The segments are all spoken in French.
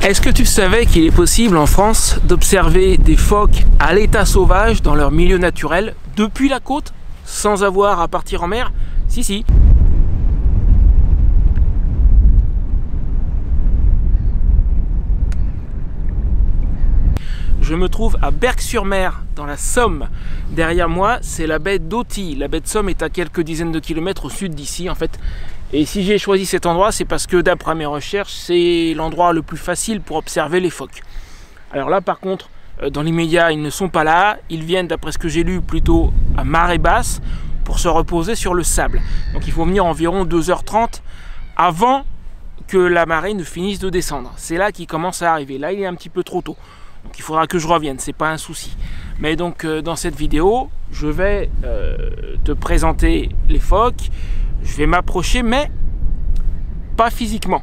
Est-ce que tu savais qu'il est possible en France d'observer des phoques à l'état sauvage dans leur milieu naturel depuis la côte sans avoir à partir en mer? Si, si. Je me trouve à Berck-sur-Mer, dans la Somme. Derrière moi, c'est la baie d'Authie. La baie de Somme est à quelques dizaines de kilomètres au sud d'ici, en fait. Et si j'ai choisi cet endroit, c'est parce que d'après mes recherches, c'est l'endroit le plus facile pour observer les phoques. Alors là, par contre, dans l'immédiat, ils ne sont pas là. Ils viennent, d'après ce que j'ai lu, plutôt à marée basse pour se reposer sur le sable. Donc il faut venir environ 2h30 avant que la marée ne finisse de descendre. C'est là qu'il commence à arriver. Là, il est un petit peu trop tôt. Donc il faudra que je revienne, c'est pas un souci. Mais donc dans cette vidéo, je vais te présenter les phoques. Je vais m'approcher, mais pas physiquement.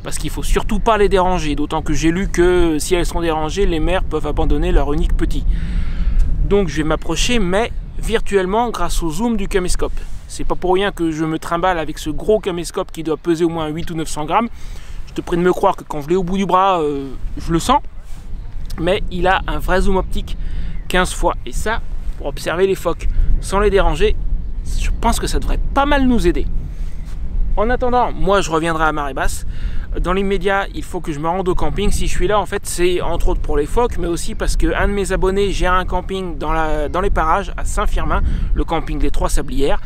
Parce qu'il faut surtout pas les déranger. D'autant que j'ai lu que si elles sont dérangées, les mères peuvent abandonner leur unique petit. Donc je vais m'approcher, mais virtuellement grâce au zoom du caméscope. C'est pas pour rien que je me trimballe avec ce gros caméscope qui doit peser au moins 8 ou 900 grammes. Je te prie de me croire que quand je l'ai au bout du bras, je le sens. Mais il a un vrai zoom optique 15 fois. Et ça, pour observer les phoques sans les déranger, je pense que ça devrait pas mal nous aider. En attendant, moi je reviendrai à marée basse. Dans l'immédiat, il faut que je me rende au camping. Si je suis là, en fait, c'est entre autres pour les phoques, mais aussi parce qu'un de mes abonnés gère un camping dans les parages à Saint-Firmin, le camping des Trois Sablières.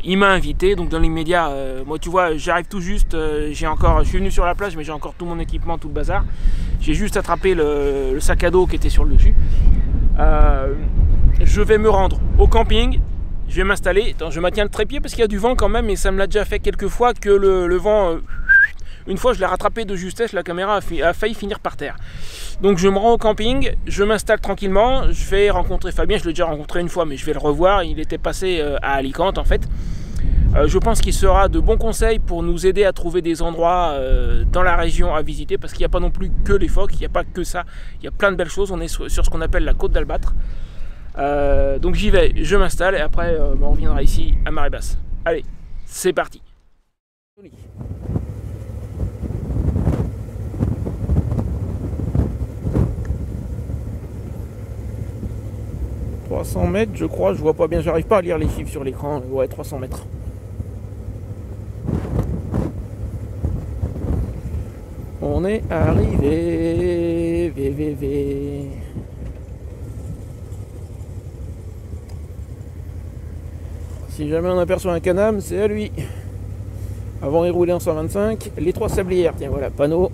Il m'a invité, donc dans l'immédiat, moi tu vois, j'arrive tout juste, je suis venu sur la plage, mais j'ai encore tout mon équipement, tout le bazar. J'ai juste attrapé le sac à dos qui était sur le dessus. Je vais me rendre au camping. Je vais m'installer, je maintiens le trépied parce qu'il y a du vent quand même et ça me l'a déjà fait quelques fois que le vent, une fois je l'ai rattrapé de justesse, la caméra a failli finir par terre. Donc je me rends au camping, je m'installe tranquillement, je vais rencontrer Fabien, je l'ai déjà rencontré une fois mais je vais le revoir, il était passé à Alicante en fait. Je pense qu'il sera de bons conseils pour nous aider à trouver des endroits dans la région à visiter parce qu'il n'y a pas non plus que les phoques, il n'y a pas que ça, il y a plein de belles choses, on est sur ce qu'on appelle la côte d'Albâtre. Donc j'y vais, je m'installe et après on reviendra ici à marée basse. Allez, c'est parti. 300 mètres je crois, je vois pas bien, j'arrive pas à lire les chiffres sur l'écran, ouais 300 mètres. On est arrivé, VVV. Si jamais on aperçoit un canam, c'est à lui. Avant il roulait en 125, les Trois Sablières, tiens voilà, panneau.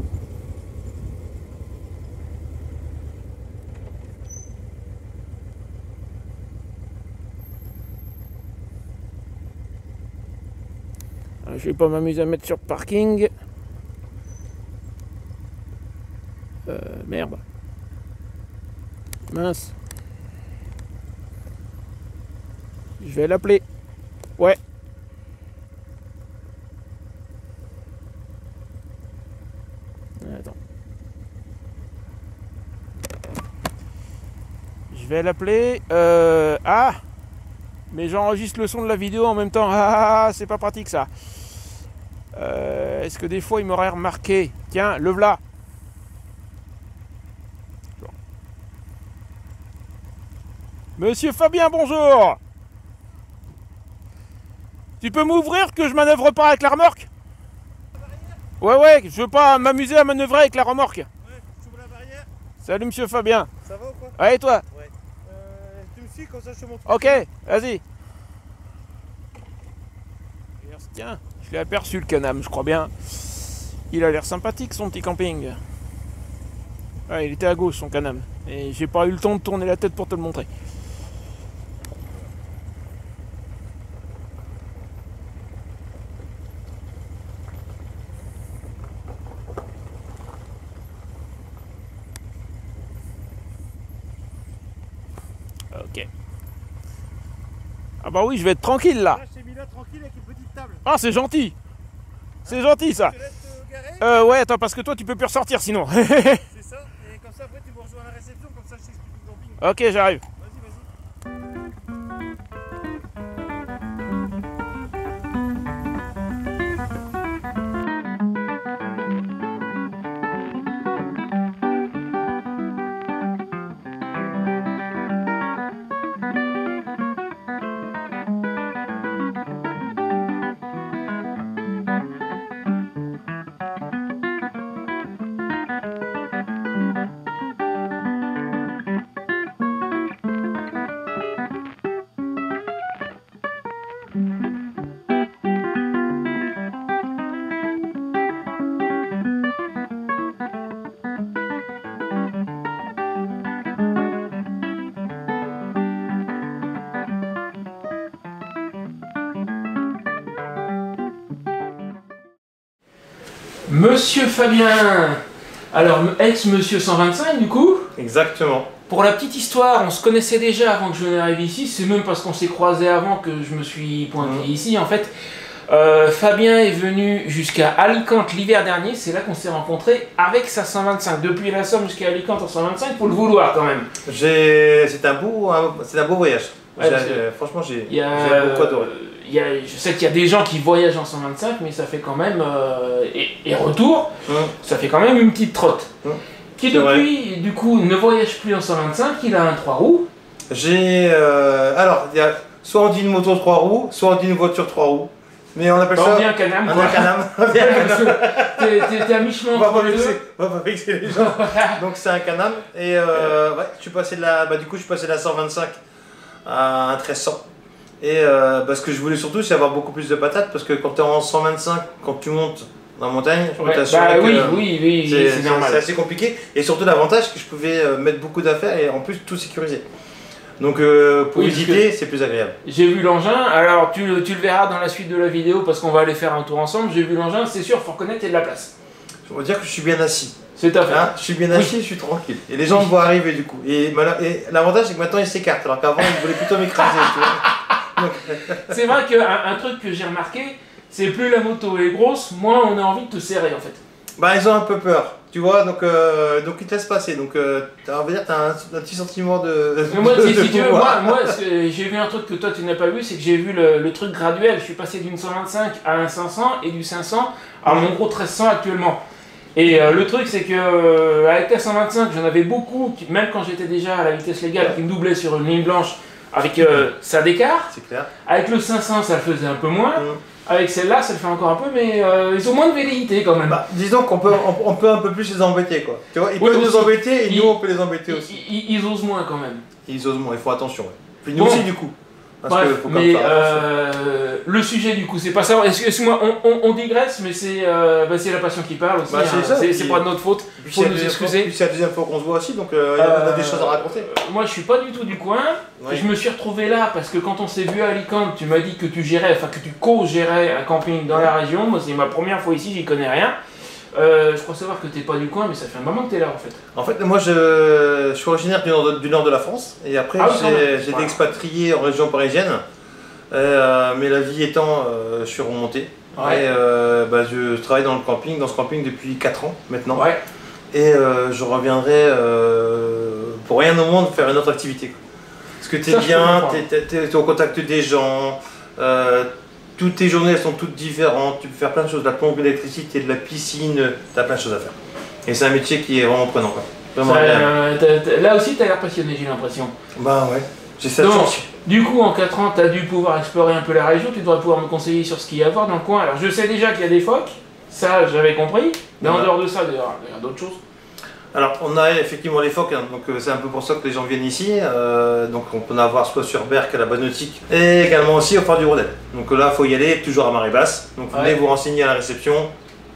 Je vais pas m'amuser à mettre sur parking. Merde. Mince. Je vais l'appeler. Ouais. Attends. Je vais l'appeler. Ah. Mais j'enregistre le son de la vidéo en même temps. Ah, c'est pas pratique ça. Est-ce que des fois il m'aurait remarqué? Tiens, le v'là. Monsieur Fabien, bonjour. Tu peux m'ouvrir que je manœuvre pas avec la remorque? Ouais, je veux pas m'amuser à manœuvrer avec la remorque. Ouais, j'ouvre la barrière. Salut monsieur Fabien. Ça va ou quoi? Ouais, et toi? Ouais. Tu me suis comme ça je te montre. Ok, vas-y. Tiens, je l'ai aperçu le canam, je crois bien. Il a l'air sympathique son petit camping. Ouais, il était à gauche son canam. Et j'ai pas eu le temps de tourner la tête pour te le montrer. Ok. Ah bah oui, je vais être tranquille là. Là, je t'ai mis là tranquille avec une petite table. Ah, c'est gentil. C'est gentil ça. Tu restes garé? Ouais, attends, parce que toi tu peux plus ressortir sinon. C'est ça. Et comme ça, après, tu me rejoins à la réception. Comme ça, je t'explique le camping. Ok, j'arrive. Vas-y. Monsieur Fabien, alors ex-monsieur 125 du coup. Exactement. Pour la petite histoire, on se connaissait déjà avant que je n'arrive ici, c'est même parce qu'on s'est croisés avant que je me suis pointé ici en fait. Fabien est venu jusqu'à Alicante l'hiver dernier, c'est là qu'on s'est rencontrés avec sa 125. Depuis la Somme jusqu'à Alicante en 125, faut le vouloir quand même. C'est un beau voyage. Ouais, franchement, j'ai beaucoup adoré. Je sais qu'il y a des gens qui voyagent en 125, mais ça fait quand même, et retour, ça fait quand même une petite trotte. Qui depuis, du coup, ne voyage plus en 125, il a un 3 roues. Alors, soit on dit une moto 3 roues, soit on dit une voiture 3 roues. Mais on appelle ça... On dit un Can-Am, quoi. Un Can-Am. T'es à mi-chemin entre les deux. On va pas vexer les gens. Donc c'est un Can-Am. Et je suis passé de la 125 à un 1300. Et ce que je voulais surtout, c'est avoir beaucoup plus de patates. Parce que quand tu es en 125, quand tu montes dans la montagne, je peux t'assurer que oui, c'est normal. C'est assez compliqué. Et surtout l'avantage, c'est que je pouvais mettre beaucoup d'affaires et en plus tout sécuriser. Donc pour visiter, c'est plus agréable. J'ai vu l'engin, alors tu le verras dans la suite de la vidéo parce qu'on va aller faire un tour ensemble. J'ai vu l'engin, c'est sûr, faut reconnaître, il y a de la place. Je veux dire que je suis bien assis. C'est à fait. Hein, je suis bien assis, je suis tranquille. Et les gens me voient arriver du coup. Et l'avantage, c'est que maintenant ils s'écartent, alors qu'avant ils voulaient plutôt m'écraser. C'est vrai qu'un truc que j'ai remarqué, c'est plus la moto est grosse, moins on a envie de te serrer en fait. Bah ils ont un peu peur. Tu vois, donc ils te laissent passer, donc on va dire que tu as un petit sentiment de... Mais moi, si tu veux, moi j'ai vu un truc que toi tu n'as pas vu, c'est que j'ai vu le truc graduel, je suis passé d'une 125 à un 500 et du 500 à mon gros 1300 actuellement. Et le truc c'est que avec la 125 j'en avais beaucoup, même quand j'étais déjà à la vitesse légale, qui me doublait sur une ligne blanche avec ça d'écart. C'est clair. Avec le 500 ça le faisait un peu moins. Avec celle-là, ça le fait encore un peu, mais ils ont moins de velléité quand même. Bah, disons qu'on peut, on peut un peu plus les embêter, quoi. Tu vois, ils peuvent nous embêter et nous on peut les embêter aussi. Ils osent moins quand même. Ils osent moins, il faut attention. Ouais. Puis nous aussi du coup. Parce que faut mais le sujet du coup, c'est pas ça. Excuse-moi, on digresse, mais c'est la passion qui parle aussi. C'est pas de notre faute. Il faut nous excuser. Puis c'est la deuxième fois qu'on se voit aussi, donc il y a des choses à raconter. Moi, je suis pas du tout du coin. Oui. Je me suis retrouvé là parce que quand on s'est vu à Alicante, tu m'as dit que tu co-gérais un camping dans la région. Moi, c'est ma première fois ici, j'y connais rien. Je crois savoir que t'es pas du coin, mais ça fait un moment que t'es là en fait. En fait, moi je suis originaire du nord de la France et après j'ai été expatrié en région parisienne. Mais la vie étant, je suis remonté. Ouais. Et je travaille dans ce camping depuis 4 ans maintenant. Ouais. Et je reviendrai pour rien au monde faire une autre activité. Parce que t'es bien, t'es au contact des gens. Toutes tes journées elles sont toutes différentes, tu peux faire plein de choses, de la plomberie, de l'électricité, de la piscine, tu as plein de choses à faire. Et c'est un métier qui est vraiment prenant. Quoi. Vraiment là aussi tu as l'air passionné, j'ai l'impression. Bah ouais, j'ai cette chance. Du coup en 4 ans tu as dû pouvoir explorer un peu la région, tu devrais pouvoir me conseiller sur ce qu'il y a à voir dans le coin. Alors je sais déjà qu'il y a des phoques, ça j'avais compris, mais en dehors de ça il y a d'autres choses. Alors on a effectivement les phoques, hein, donc c'est un peu pour ça que les gens viennent ici. Donc on peut en avoir soit sur Berck à la Bonautique et également aussi au Phare du Rodel. Donc là il faut y aller toujours à marée basse. Donc venez vous renseigner à la réception.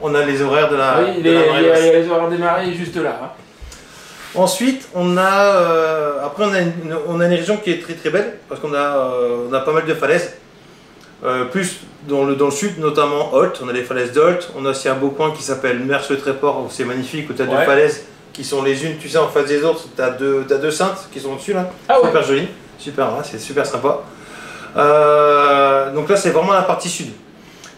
On a les horaires de la, marée basse. Il y a les horaires des marées juste là. Hein. Ensuite on a après on a une région qui est très très belle parce qu'on a pas mal de falaises. Plus dans le sud, notamment Holt, on a les falaises d'Holt. On a aussi un beau coin qui s'appelle Mers-le-Tréport où c'est magnifique, où tu as deux falaises qui sont les unes, tu sais, en face des autres, tu as deux cintres qui sont au-dessus là, super joli, super, c'est super sympa. Donc là c'est vraiment la partie sud.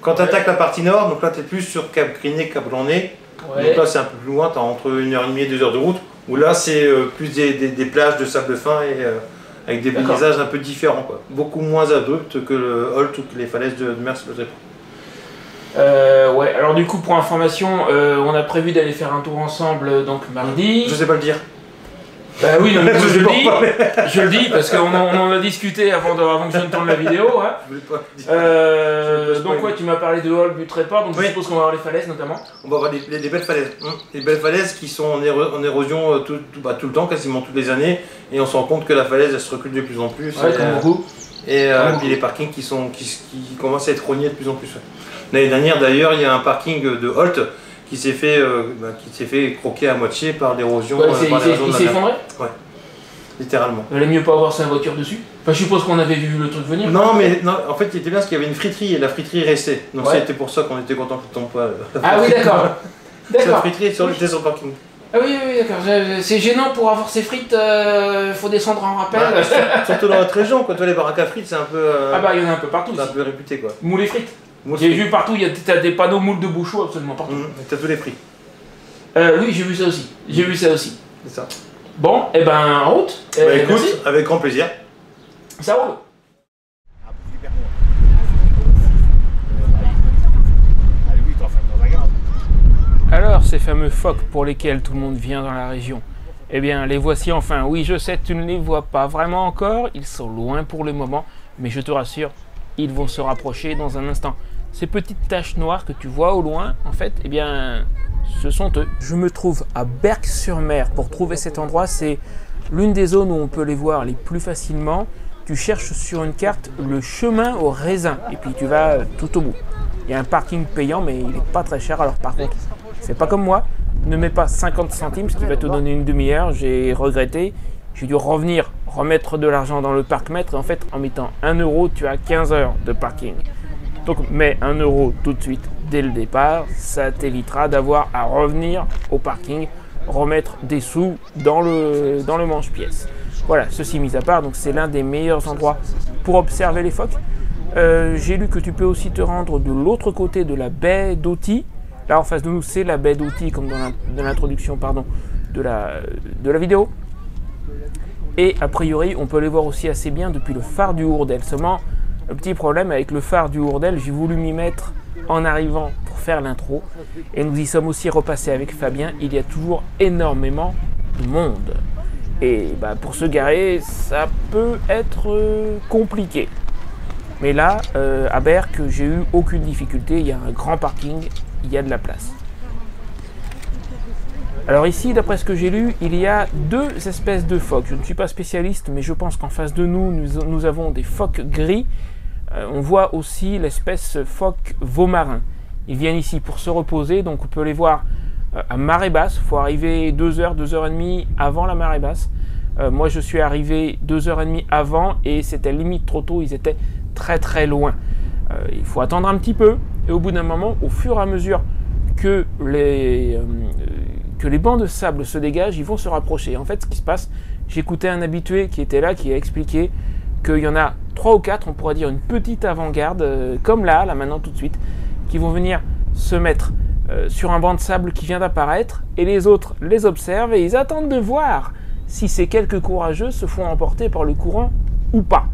Quand tu attaques la partie nord, donc là tu es plus sur Cap Griné, Cap Blanc-Nez, donc là c'est un peu plus loin, tu as entre 1h30 et 2 heures de route, où là c'est plus des plages de sable fin et avec des paysages un peu différents, quoi. Beaucoup moins abrupts que le Holt ou que les falaises de Mers-le-Tréport. Ouais, alors du coup pour information, on a prévu d'aller faire un tour ensemble donc mardi. Je sais pas le dire. Bah oui, non, mais je le dis parce qu'on en a discuté avant que je ne tourne la vidéo. Hein. Donc ouais, tu m'as parlé de Holt, du Tréport, donc je suppose qu'on va voir les falaises notamment. On va voir les belles falaises. Les belles falaises qui sont en érosion tout le temps, quasiment toutes les années, et on se rend compte que la falaise elle se recule de plus en plus. Ouais, comme beaucoup. Et puis les parkings qui commencent à être rognés de plus en plus. L'année dernière d'ailleurs, il y a un parking de Holt qui s'est fait croquer à moitié par l'érosion. Il s'est effondré ? Ouais, littéralement. Il valait mieux pas avoir sa voiture dessus ? Enfin, je suppose qu'on avait vu le truc venir. Non, mais non, en fait, il était bien parce qu'il y avait une friterie et la friterie restait. Donc Ouais. c'était pour ça qu'on était content que tu tombes pas. Ah oui, d'accord. La D'accord. friterie était sur le parking. Ah oui, oui, d'accord. C'est gênant pour avoir ses frites, faut descendre en rappel. Bah, surtout dans notre région, quoi. Toi, les baraques à frites, c'est un peu. Ah bah, il y en a un peu partout. C'est un Aussi. peu réputé, quoi. Moules et frites. Moule J'ai frites. vu partout, t'as des panneaux moules de Bouchot absolument partout. T'as tous les prix. Oui, j'ai vu ça aussi. J'ai vu ça aussi. C'est ça. Bon, et ben, en route. Bah, écoute, Merci. avec grand plaisir. Ça roule. Alors, ces fameux phoques pour lesquels tout le monde vient dans la région, eh bien, les voici enfin. Oui, je sais, tu ne les vois pas vraiment encore, ils sont loin pour le moment, mais je te rassure, ils vont se rapprocher dans un instant. Ces petites taches noires que tu vois au loin, en fait, eh bien, ce sont eux. Je me trouve à Berck-sur-Mer. Pour trouver cet endroit, c'est l'une des zones où on peut les voir les plus facilement. Tu cherches sur une carte le chemin au raisin, et puis tu vas tout au bout. Il y a un parking payant, mais il n'est pas très cher, alors par contre, c'est pas comme moi, ne mets pas 50 centimes, ce qui va te donner une demi-heure. J'ai regretté, j'ai dû remettre de l'argent dans le parc-mètre, et en fait, en mettant 1 euro, tu as 15 heures de parking. Donc, mets 1 euro tout de suite dès le départ, ça t'évitera d'avoir à revenir au parking, remettre des sous dans le manche-pièce. Voilà, ceci mis à part, donc c'est l'un des meilleurs endroits pour observer les phoques. J'ai lu que tu peux aussi te rendre de l'autre côté de la baie d'Authie. Là, en face de nous, c'est la baie d'Authie, comme dans l'introduction de la vidéo. Et a priori, on peut les voir aussi assez bien depuis le phare du Hourdel. Seulement, le petit problème avec le phare du Hourdel, j'ai voulu m'y mettre en arrivant pour faire l'intro. Et nous y sommes aussi repassés avec Fabien. Il y a toujours énormément de monde. Et bah, pour se garer, ça peut être compliqué. Mais là, à Berck, j'ai eu aucune difficulté. Il y a un grand parking, il y a de la place. Alors ici, d'après ce que j'ai lu, il y a 2 espèces de phoques. Je ne suis pas spécialiste, mais je pense qu'en face de nous, nous avons des phoques gris. On voit aussi l'espèce phoque veau-marin. Ils viennent ici pour se reposer, donc on peut les voir à marée basse. Il faut arriver 2 heures, 2 heures et demie avant la marée basse. Moi, je suis arrivé 2 heures et demie avant et c'était limite trop tôt. Ils étaient très très loin. Il faut attendre un petit peu et au bout d'un moment, au fur et à mesure que les bancs de sable se dégagent, ils vont se rapprocher. En fait, ce qui se passe, j'écoutais un habitué qui était là, qui a expliqué qu'il y en a 3 ou 4, on pourrait dire une petite avant-garde, comme là maintenant tout de suite, qui vont venir se mettre sur un banc de sable qui vient d'apparaître et les autres les observent et ils attendent de voir si ces quelques courageux se font emporter par le courant ou pas.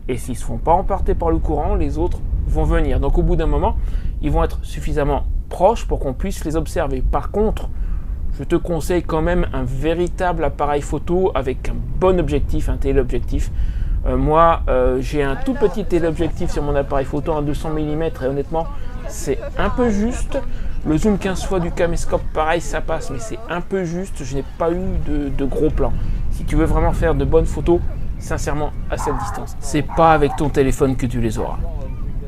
Et s'ils ne se font pas emporter par le courant, les autres vont venir. Donc au bout d'un moment, ils vont être suffisamment proches pour qu'on puisse les observer. Par contre, je te conseille quand même un véritable appareil photo avec un bon objectif, un téléobjectif. Moi, j'ai un tout petit téléobjectif sur mon appareil photo, un 200 mm, et honnêtement, c'est un peu juste. Le zoom 15 fois du caméscope, pareil, ça passe, mais c'est un peu juste. Je n'ai pas eu de gros plans. Si tu veux vraiment faire de bonnes photos, sincèrement, à cette distance, c'est pas avec ton téléphone que tu les auras.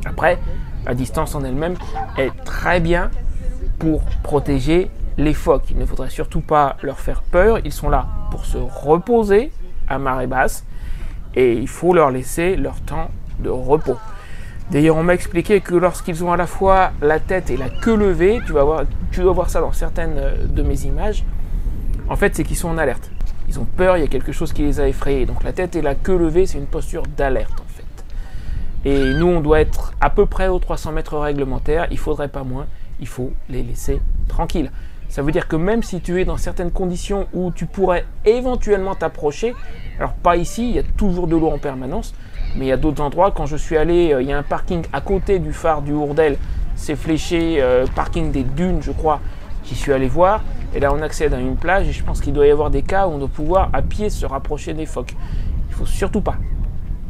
Après, la distance en elle-même est très bien pour protéger les phoques. Il ne faudrait surtout pas leur faire peur. Ils sont là pour se reposer à marée basse et il faut leur laisser leur temps de repos. D'ailleurs, on m'a expliqué que lorsqu'ils ont à la fois la tête et la queue levée, tu dois voir ça dans certaines de mes images, en fait, c'est qu'ils sont en alerte. Ils ont peur, il y a quelque chose qui les a effrayés. Donc la tête et la queue levée, c'est une posture d'alerte en fait. Et nous, on doit être à peu près aux 300 mètres réglementaires, il ne faudrait pas moins, il faut les laisser tranquilles. Ça veut dire que même si tu es dans certaines conditions où tu pourrais éventuellement t'approcher, alors pas ici, il y a toujours de l'eau en permanence, mais il y a d'autres endroits. Quand je suis allé, il y a un parking à côté du phare du Hourdel, c'est fléché, parking des dunes je crois, j'y suis allé voir, et là on accède à une plage et je pense qu'il doit y avoir des cas où on doit pouvoir à pied se rapprocher des phoques. Il ne faut surtout pas.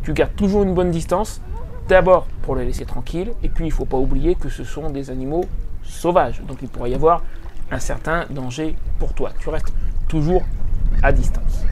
Tu gardes toujours une bonne distance, d'abord pour les laisser tranquilles, et puis il ne faut pas oublier que ce sont des animaux sauvages, donc il pourrait y avoir un certain danger pour toi. Tu restes toujours à distance.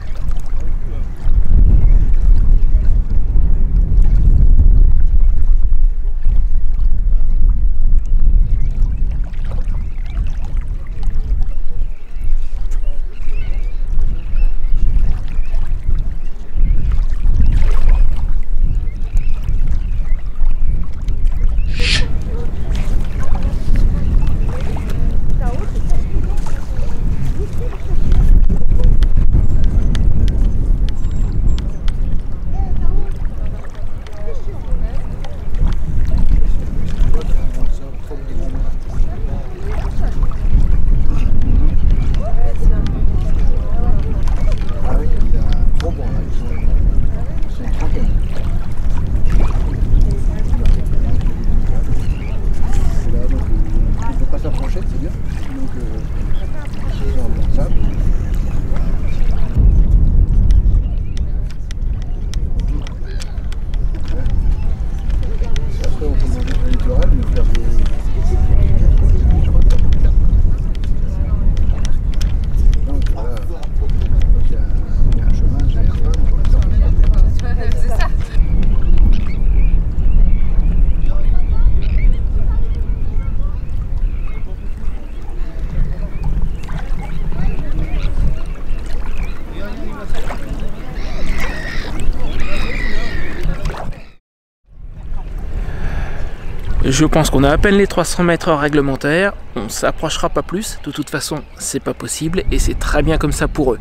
Je pense qu'on a à peine les 300 mètres réglementaires, on s'approchera pas plus, de toute façon c'est pas possible et c'est très bien comme ça pour eux.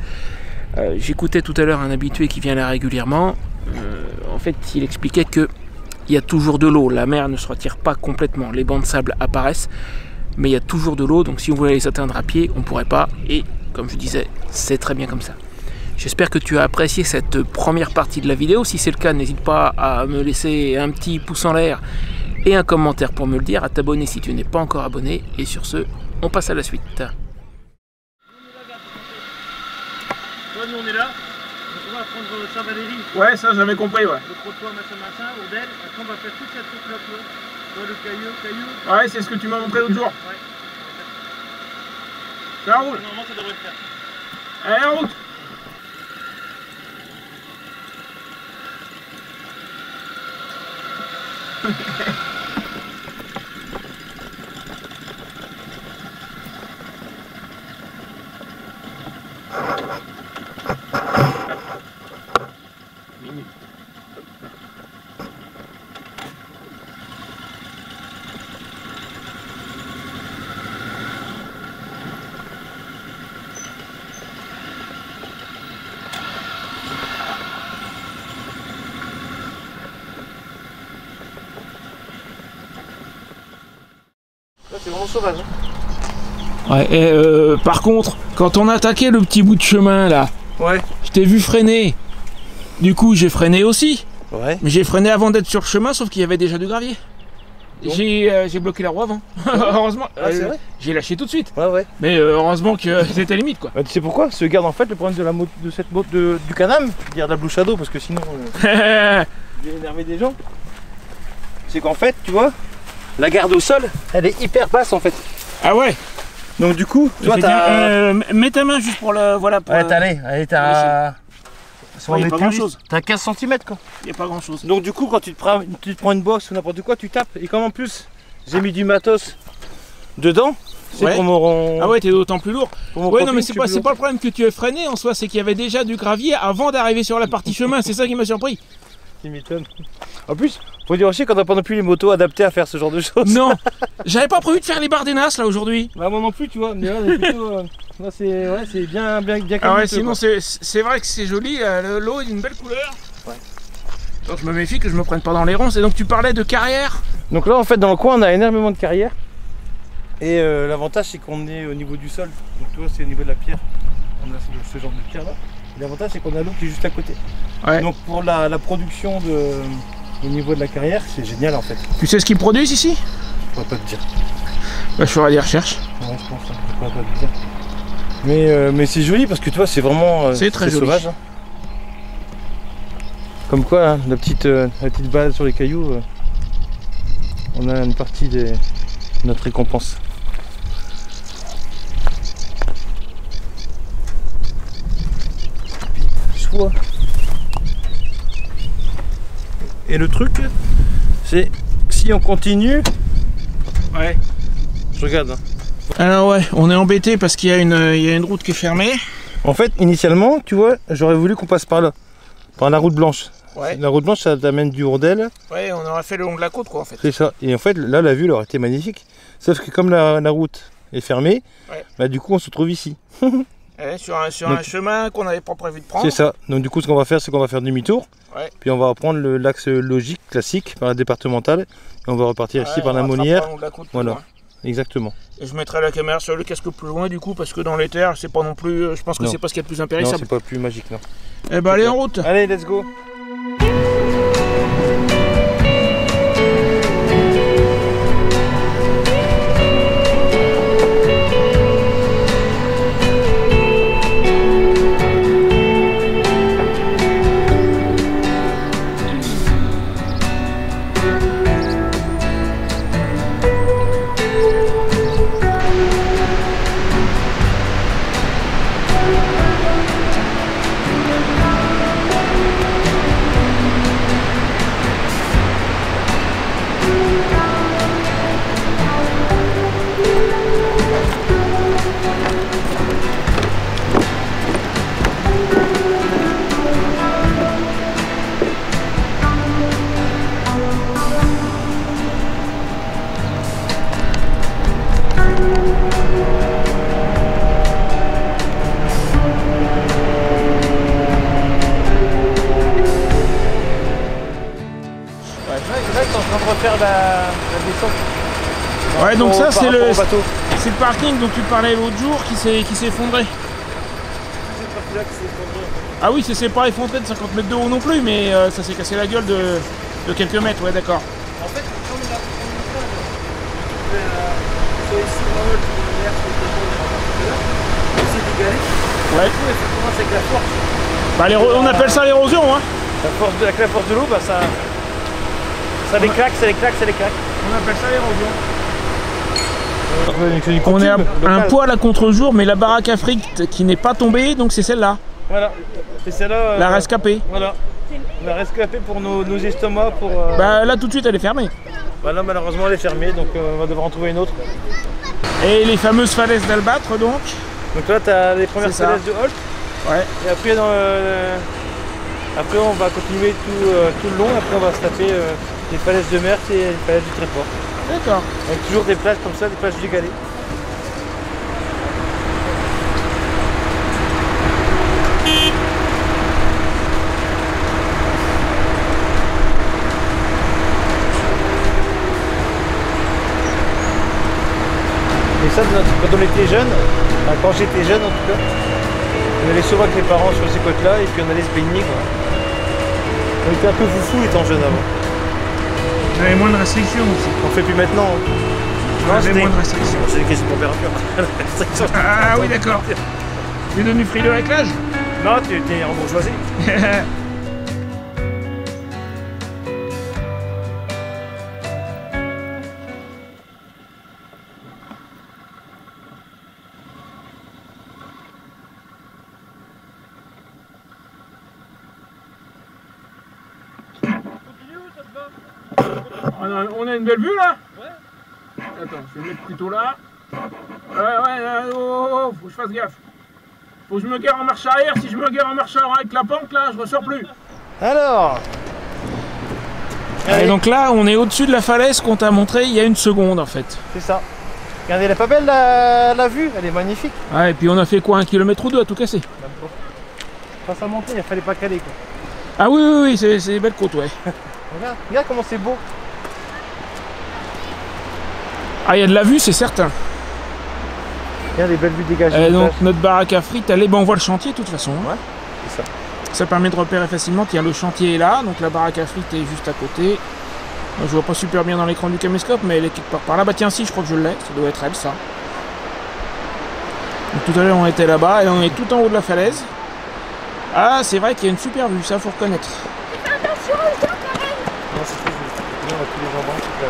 J'écoutais tout à l'heure un habitué qui vient là régulièrement, en fait il expliquait que il y a toujours de l'eau, la mer ne se retire pas complètement, les bancs de sable apparaissent, mais il y a toujours de l'eau, donc si on voulait les atteindre à pied, on pourrait pas, et comme je disais, c'est très bien comme ça. J'espère que tu as apprécié cette première partie de la vidéo, si c'est le cas, n'hésite pas à me laisser un petit pouce en l'air et un commentaire pour me le dire, à t'abonner si tu n'es pas encore abonné, et sur ce, on passe à la suite. Toi, nous on est là, donc on va prendre Saint-Valéry. Ouais, ça j'avais compris, ouais. Le trottoir, machin, Ourdel, après on va faire toute cette route là, le caillou. Ouais, c'est ce que tu m'as montré l'autre jour. Ouais. Ça roule. Normalement ça devrait le faire. Allez, en route. Là, c'est vraiment sauvage. Hein. Ouais, et par contre, quand on a attaqué le petit bout de chemin là, Ouais. je t'ai vu freiner. Du coup, j'ai freiné aussi. Ouais. Mais j'ai freiné avant d'être sur le chemin, sauf qu'il y avait déjà du gravier. J'ai bloqué la roue avant. Heureusement, Ah, c'est vrai. j'ai lâché tout de suite. Ouais. Mais heureusement que c'était limite quoi. Bah, tu sais pourquoi? Ce garde en fait le problème de cette moto du Can-Am, dire de la Blue Shadow, parce que sinon il va énerver des gens. C'est qu'en fait, tu vois, la garde au sol, elle est hyper basse en fait. Ah ouais. Donc du coup, toi t'as. Mets ta main juste pour le. Voilà. Pour Ouais, allez, t'as. Ouais, y a pas grand chose. T'as 15 cm quoi. Il n'y a pas grand chose. Donc du coup quand tu te prends une bosse ou n'importe quoi, tu tapes. Et comme en plus j'ai mis du matos dedans, c'est Ouais. pour mon. Ah ouais, t'es d'autant plus lourd. pour mon Ouais, non, profil, mais c'est pas le problème que tu aies freiné en soi, c'est qu'il y avait déjà du gravier avant d'arriver sur la partie chemin. C'est ça qui m'a surpris. Qui m'étonne. En plus, faut dire aussi qu'on n'a pas non plus les motos adaptées à faire ce genre de choses. Non, j'avais pas prévu de faire les Bardenas là aujourd'hui. Bah moi non plus, tu vois. Mais là, on est plutôt, là, c'est bien Ah ouais, calme, sinon quoi. c'est vrai que c'est joli, l'eau est d'une belle couleur. Ouais. Donc je me méfie que je me prenne pas dans les ronces. Et donc tu parlais de carrière. Donc là en fait dans le coin on a énormément de carrières. Et l'avantage c'est qu'on est au niveau du sol. Donc tu vois c'est au niveau de la pierre. On a ce genre de pierre là. Et l'avantage c'est qu'on a l'eau qui est juste à côté. Ouais. Donc pour la production au niveau de la carrière c'est génial en fait. Tu sais ce qu'ils produisent ici? Je pourrais pas te dire. Bah, je ferai des recherches. Ouais, je pense, hein. Je pourrais pas te dire. Mais c'est joli parce que tu vois c'est vraiment C'est très joli. sauvage. Hein. Comme quoi hein, la petite balade sur les cailloux, on a une partie de notre récompense. Soit. Et le truc, c'est si on continue, Ouais. je regarde. Hein. Alors ouais, on est embêté parce qu'il y a une route qui est fermée. En fait, initialement, tu vois, j'aurais voulu qu'on passe par là, par la route blanche. Ouais. La route blanche, ça t'amène du Ourdel, Ouais, on aurait fait le long de la côte quoi en fait. c'est ça. Et en fait, là, la vue, elle aurait été magnifique. Sauf que comme la route est fermée, Ouais. bah du coup, on se retrouve ici. Ouais, sur un Donc- chemin qu'on n'avait pas prévu de prendre. C'est ça. Donc du coup, ce qu'on va faire, c'est qu'on va faire demi-tour. Ouais. Puis on va reprendre l'axe logique, classique, par la départementale. Et on va repartir Ouais, ici par on la rattrapera Monnière. le long de la côte plus Voilà. loin. Exactement. Et je mettrai la caméra sur le casque plus loin du coup parce que dans les terres c'est pas non plus. Je pense que Non. c'est pas ce qu'il y a de plus Non, impérissable. c'est pas plus magique, non. Eh ben allez en route. Allez, let's go. la descente. Ouais, donc ça c'est le bateau. parking dont tu parlais l'autre jour qui s'est effondré. C'est là que c'est effondré. Ah oui, c'est pas effondré de 50 mètres de haut non plus, mais ça s'est cassé la gueule de quelques mètres, ouais d'accord. En fait, comme il a soit ici, l'air, c'est dégalé. Ouais. Du coup, ça commence avec la force. Bah, on appelle ça l'érosion, hein. Avec la force de l'eau, bah, ça les claque, ça les claque, ça les claque. On appelle ça l'érosion. On est à un poil à contre-jour, mais la baraque à frites qui n'est pas tombée, donc c'est celle-là. Voilà. Et celle-là. La rescapée. Voilà. La rescapée pour nos estomacs. Bah là tout de suite elle est fermée. Bah là malheureusement elle est fermée, donc on va devoir en trouver une autre. Et les fameuses falaises d'Albâtre donc. Donc là tu as les premières falaises de Holt. Ouais. Et après, après on va continuer tout le long, après on va se taper les falaises de Merthe et les falaises du Tréport. D'accord. Avec toujours des plages comme ça, des plages du Galet. Et ça, quand on était jeune, quand j'étais jeune en tout cas, on allait souvent avec les parents sur ces côtes-là et puis on allait se baigner, quoi. On était un peu foufou étant jeune avant. On avait moins de restrictions aussi. On fait plus maintenant. On avait moins de restrictions. C'est des questions de température. Ah oui d'accord. Tu es devenu frileux avec l'âge? Non, tu es en bourgeoisie. On a une belle vue là? Ouais. Attends, je vais me mettre plutôt là. Oh, faut que je fasse gaffe. Faut que je me gare en marche arrière. Si je me gare en marche arrière avec la pente là, je ressors plus. Alors. Et donc là, on est au-dessus de la falaise qu'on t'a montré il y a une seconde en fait. C'est ça. Regardez, elle est pas belle la vue, elle est magnifique. Ouais, et puis on a fait quoi, 1 km ou 2 à tout casser? Face à monter, il fallait pas caler quoi. Ah oui, c'est des belles côtes, ouais. Regarde comment c'est beau. Ah, il y a de la vue, c'est certain. Regarde les belles vues dégagées. Donc notre baraque à frites, elle est, on voit le chantier de toute façon. Ouais, c'est ça. Ça permet de repérer facilement. Tiens, le chantier est là, donc la baraque à frites est juste à côté. Je vois pas super bien dans l'écran du caméscope, mais elle est quelque part par là. Bah tiens, si, je crois que je l'ai. Ça doit être elle, ça. Donc, tout à l'heure, on était là-bas et on est tout en haut de la falaise. Ah, c'est vrai qu'il y a une super vue, ça faut reconnaître. Attention aux gens quand même. Non, c'est très joli. On a tous les jambons, c'est là.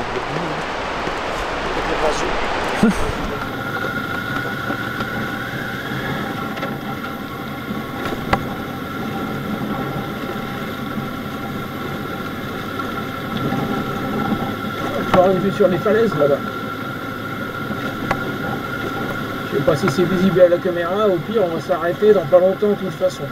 On va arriver sur les falaises là-bas. Je sais pas si c'est visible à la caméra, au pire on va s'arrêter dans pas longtemps de toute façon.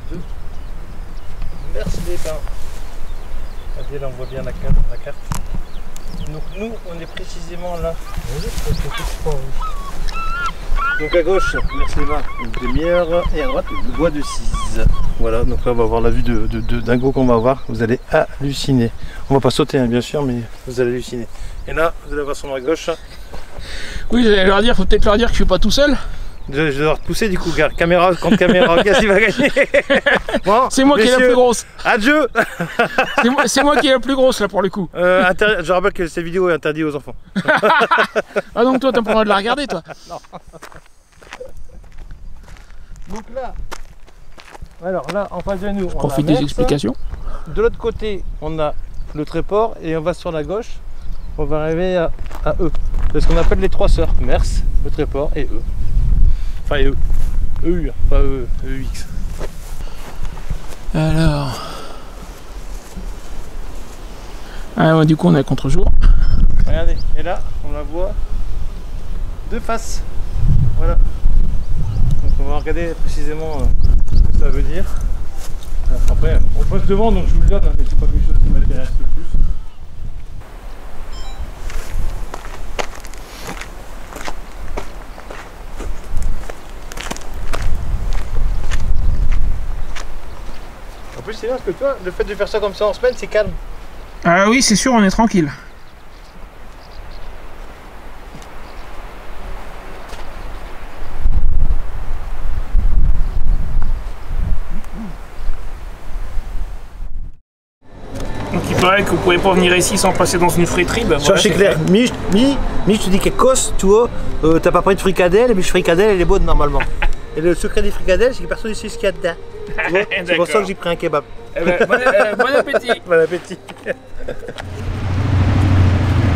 De Merce-les-Pins. Regardez, là on voit bien la carte. Donc nous on est précisément là. Donc à gauche, Merce-les-Pins, une demi-heure, et à droite le bois de Cise. Voilà, donc là on va voir la vue de dingo qu'on va voir. Vous allez halluciner. On va pas sauter hein, bien sûr, mais vous allez halluciner. Et là, vous allez voir sur ma gauche. Oui, j'allais leur dire, faut peut-être leur dire que je suis pas tout seul. Je vais devoir te pousser du coup, caméra contre caméra, qu'est-ce qu'il va gagner? Bon, c'est moi qui est la plus grosse. Adieu. C'est moi qui est la plus grosse là pour le coup. Je rappelle que cette vidéo est interdite aux enfants. Ah donc toi t'as pas le droit de la regarder toi? Non. Donc là, alors là en face de nous, on profite a des explications. De l'autre côté, on a le Tréport et on va sur la gauche, on va arriver à eux. C'est ce qu'on appelle les trois sœurs, Merce, le Tréport et eux. Enfin et eux. EU, pas EUX. Alors... Ah ouais, du coup on est à contre-jour. Regardez, et là, on la voit de face. Voilà. Donc on va regarder précisément ce que ça veut dire. Après, on passe devant, donc je vous le donne, mais c'est pas quelque chose qui m'intéresse le plus. En plus, c'est bien parce que toi, le fait de faire ça comme ça en semaine, c'est calme. Ah oui, c'est sûr, on est tranquille. Donc il paraît que vous pouvez pas venir ici sans passer dans une friterie. Bah, Ça, c'est clair. Mi, je te dis quelque chose, tu vois, t'as pas pris de fricadelle, mais fricadelle, elle est bonne normalement. Et le secret des fricadelles, c'est que personne ne sait ce qu'il y a dedans. Tu vois, c'est pour ça que j'ai pris un kebab. Eh ben, bon appétit. Bon appétit.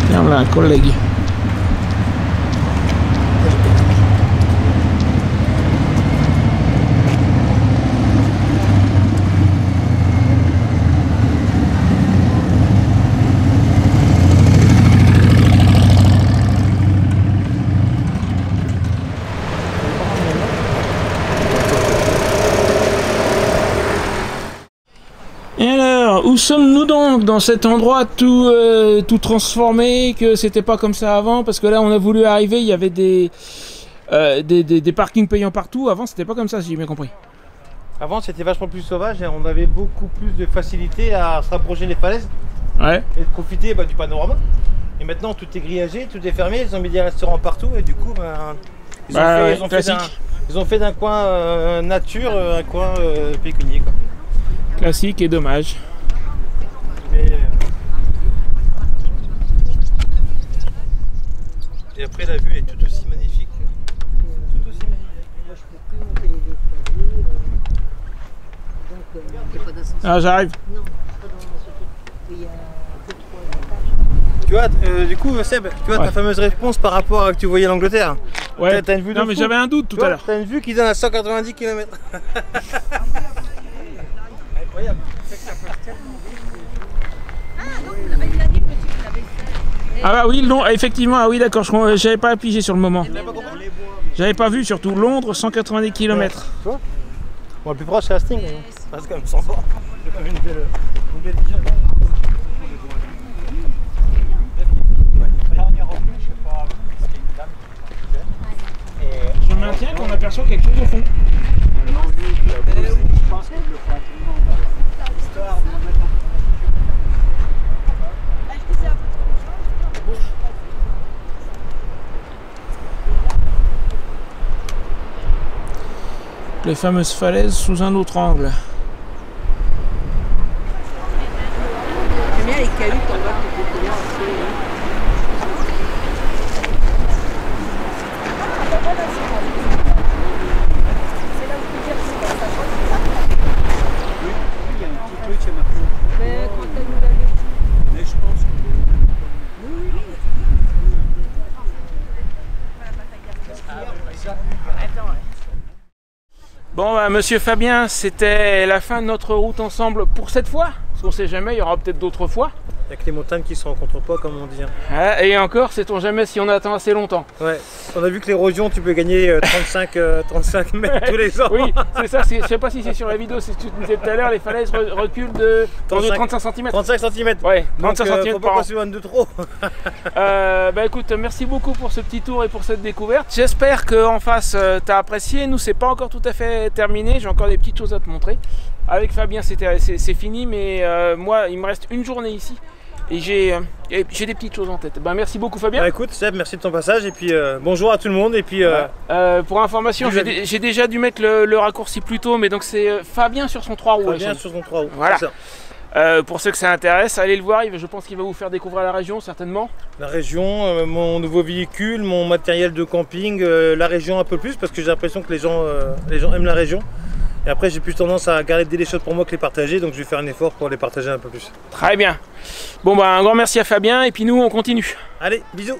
Tiens là, collègue. Et alors, où sommes-nous donc dans cet endroit tout transformé, que c'était pas comme ça avant? Parce que là, on a voulu arriver, il y avait des parkings payants partout. Avant, c'était pas comme ça, si j'ai bien compris. Avant, c'était vachement plus sauvage et on avait beaucoup plus de facilité à se rapprocher des falaises. Ouais. Et de profiter du panorama. Et maintenant, tout est grillagé, tout est fermé. Ils ont mis des restaurants partout et du coup, ils ont fait d'un coin nature un coin pécunier, quoi. Classique et dommage. Mais, et après la vue est tout aussi magnifique. Tout aussi magnifique. Ah, j'arrive. Tu vois, du coup Seb, tu vois ta fameuse réponse par rapport à ce que tu voyais l'Angleterre. Ouais. T'as une vue de non mais fou. j'avais un doute tout à l'heure. T'as une vue qui donne à 190 km. Incroyable. Ah bah oui, effectivement, ah oui d'accord, j'avais pas pigé sur le moment. J'avais pas vu surtout Londres, 190 km. Tu vois, bon, le plus proche c'est Hastings, c'est quand même 100 bornes. C'est quand même une belle vision. Je maintiens qu'on aperçoit quelque chose au fond. Les fameuses falaises sous un autre angle. J'aime bien les cailloux qu'on voit qui étaient là. Bon bah monsieur Fabien, c'était la fin de notre route ensemble pour cette fois. Parce qu'on sait jamais, il y aura peut-être d'autres fois. Il n'y a que les montagnes qui se rencontrent pas, comme on dit. Ah, et encore, sait-on jamais si on attend assez longtemps. Ouais, on a vu que l'érosion, tu peux gagner 35 mètres tous les ans. Oui, c'est ça, je sais pas si c'est sur la vidéo, c'est ce que tu disais tout à l'heure, les falaises reculent de 35 cm. 35 cm. Ouais, 35 cm faut par pas an. se loin de trop. Bah écoute, merci beaucoup pour ce petit tour et pour cette découverte. J'espère qu'en face, t'as apprécié. Nous, c'est pas encore tout à fait terminé, j'ai encore des petites choses à te montrer. Avec Fabien, c'est fini, mais moi, il me reste une journée ici. Et j'ai des petites choses en tête. Ben, merci beaucoup Fabien. Bah écoute Seb, merci de ton passage et puis bonjour à tout le monde et puis pour information, j'ai déjà dû mettre le raccourci plus tôt, mais donc c'est Fabien sur son 3 roues. Fabien sur son 3 roues. Voilà. Pour ceux que ça intéresse, allez le voir, je pense qu'il va vous faire découvrir la région certainement. La région, mon nouveau véhicule, mon matériel de camping, la région un peu plus parce que j'ai l'impression que les gens aiment la région. Et après j'ai plus tendance à garder les choses pour moi que les partager, donc je vais faire un effort pour les partager un peu plus. Très bien. Bon bah un grand merci à Fabien et puis nous on continue. Allez, bisous.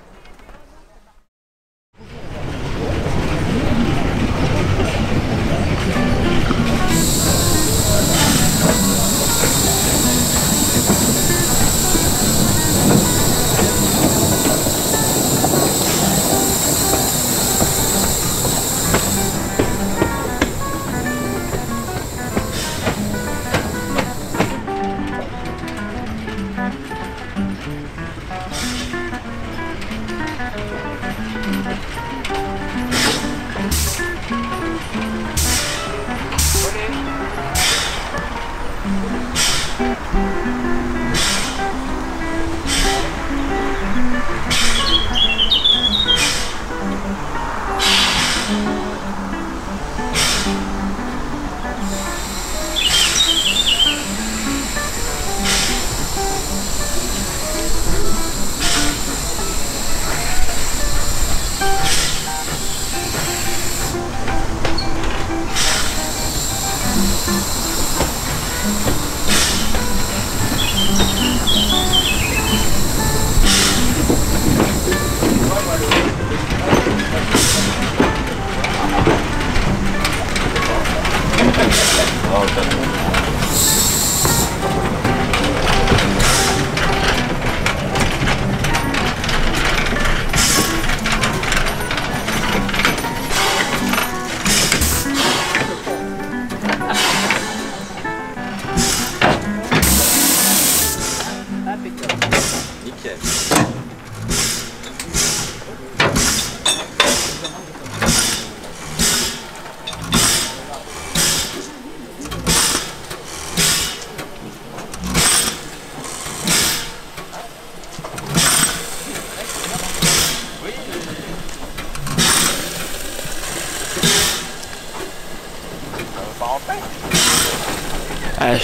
Nickel.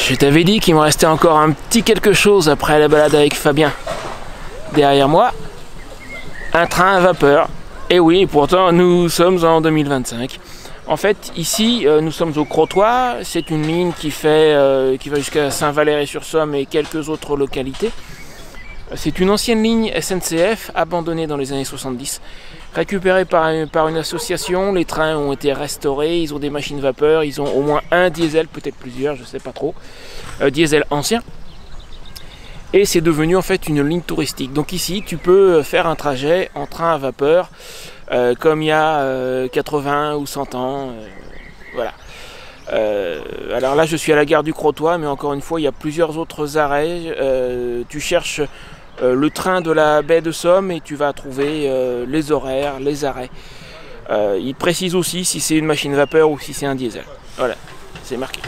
Je t'avais dit qu'il me restait encore un petit quelque chose après la balade avec Fabien. Derrière moi, un train à vapeur. Et oui, pourtant nous sommes en 2025. En fait, ici, nous sommes au Crotoy. C'est une ligne qui va jusqu'à Saint-Valery-sur-Somme et quelques autres localités. C'est une ancienne ligne SNCF abandonnée dans les années 70. Récupérée par une association, les trains ont été restaurés, ils ont des machines vapeur, ils ont au moins un diesel, peut-être plusieurs, je ne sais pas trop, diesel ancien. Et c'est devenu en fait une ligne touristique. Donc ici, tu peux faire un trajet en train à vapeur, comme il y a 80 ou 100 ans. Voilà. Alors là, je suis à la gare du Crotoy, mais encore une fois, il y a plusieurs autres arrêts. Tu cherches le train de la baie de Somme et tu vas trouver les horaires, les arrêts. Il précise aussi si c'est une machine vapeur ou si c'est un diesel. Voilà, c'est marqué.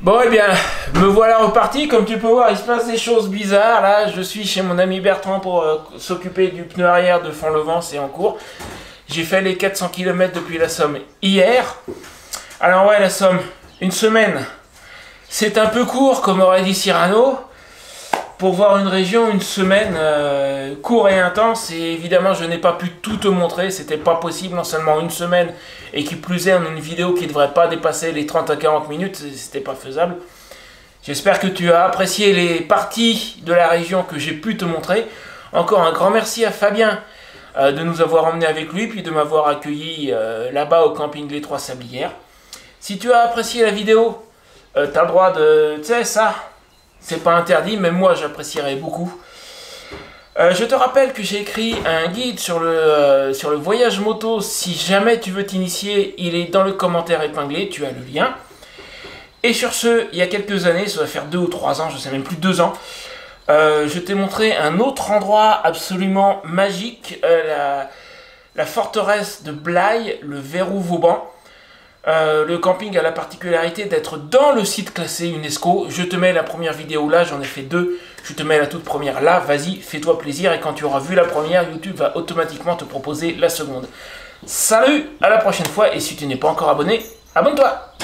Bon, eh bien, me voilà reparti. Comme tu peux voir, il se passe des choses bizarres. Là, je suis chez mon ami Bertrand pour s'occuper du pneu arrière de Font-le-Vent, c'est en cours. J'ai fait les 400 km depuis la Somme hier. Alors ouais, la Somme, une semaine. C'est un peu court, comme aurait dit Cyrano. Pour voir une région, une semaine court et intense, et évidemment je n'ai pas pu tout te montrer, c'était pas possible en seulement une semaine, et qui plus est en une vidéo qui ne devrait pas dépasser les 30 à 40 minutes, c'était pas faisable. J'espère que tu as apprécié les parties de la région que j'ai pu te montrer. Encore un grand merci à Fabien de nous avoir emmenés avec lui, puis de m'avoir accueilli là-bas au camping Les Trois Sablières. Si tu as apprécié la vidéo, tu as le droit de... Tu sais ça, c'est pas interdit, même moi j'apprécierais beaucoup. Je te rappelle que j'ai écrit un guide sur le voyage moto. Si jamais tu veux t'initier, il est dans le commentaire épinglé, tu as le lien. Et sur ce, il y a quelques années, ça va faire 2 ou 3 ans, je sais même plus, 2 ans, je t'ai montré un autre endroit absolument magique, la forteresse de Blaye, le Verrou-Vauban. Le camping a la particularité d'être dans le site classé UNESCO. Je te mets la première vidéo là, j'en ai fait 2. je te mets la toute première là, vas-y, fais-toi plaisir, et quand tu auras vu la première, YouTube va automatiquement te proposer la seconde. Salut, à la prochaine fois, et si tu n'es pas encore abonné, abonne-toi!